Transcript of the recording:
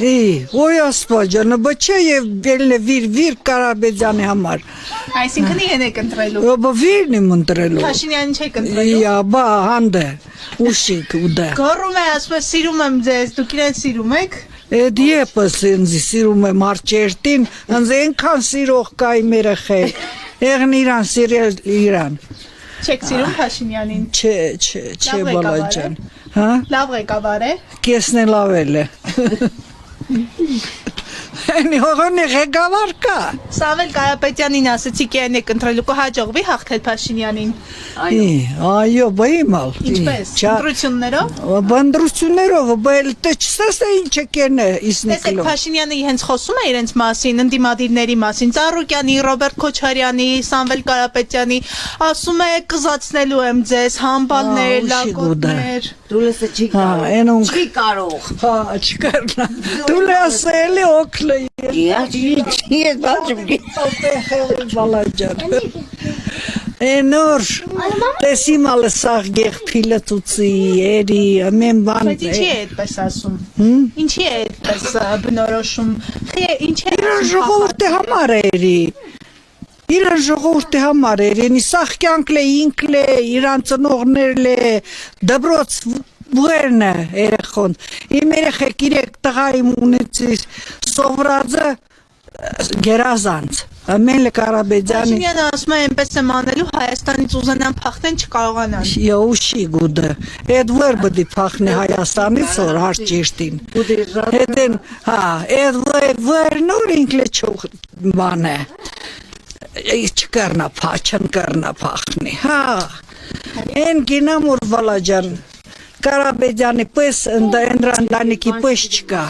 Ոյ ասպաջանը, բչե և բելն է վիր Կարաբեջանի համար։ Այսինքն իրեն եք ընտրելու։ Ոբա վիրն եմ ընտրելու։ Փաշինյանին չեք ընտրելու։ Բա հանդը, ուշիկ ուդը։ Գոռում է, ասում է սիրում եմ ձեզ, դուք իրեն սիրում եք։ Էդ եպես ինձ սիրում եմ արջերտին, ինձ ենքան սիրող կա իմ երեխե։ Եղն իրան սիրել իրան։ Չեք սիրում Փաշինյանին։ Չէ, բալաջան։ Լավ ղեկավար է։ Կեսն է լավել է։ Էնի հողոնի ղեկավար կա։ Սավել Կարապետյանին ասեցիք իրեն եք ընտրելու, կհաջողվի հաղթել Փաշինյանին։ Այո, բա իմալ։ Ինչպես։ Ընտրություններով։ Բանդրություններով, բայց դե չսես է ինչ է կենը իսնիկլով։ Տեսեք Փաշինյանը իրենց խոսում է իրենց մասին, ընդդիմադիրների մասին, Ծառուկյանի, Ռոբերտ Քոչարյանի, Սամվել Կարապետյանի, ասում է կզացնելու եմ ձեզ, համբալներ, լակոտներ։ Դու լսը չի կարող։ Հա, չկարնա։ Դու լսելի օքլը։ Չի բալաջան։ Նոր տեսիմ ալը սաղ գեղ փիլը ծուցի, երի, ամեն բան։ Բայց ինչի է այդպես ասում։ Ինչի է այդպես բնորոշում։ Իրան ժողովուրդի համար երի։ Իրան ժողովուրդի համար երի, սաղ կյանքլե, ինքլե, իրան ծնողներլ է, դբրոց բուերն է երեխոն։ Իմ երեխեք իրեք տղա իմ ունեցիս սովրածը գերազանց։ Ամեն Կարաբեջանի Փաշինյանը ասում է այնպես եմ անելու Հայաստանից ուզենան փախնեն չկարողանան։ Ուշի գուդը։ Էդ վեր բդի փախնի Հայաստանից որ արջերտին։ Հետեն, էդ վեր նոր ինքլե չող բան է։ Չկարնա փախնի, Են գինամուր վալաջան։ Կարաբեջանի պես ընդրանլանիքի պես չկա։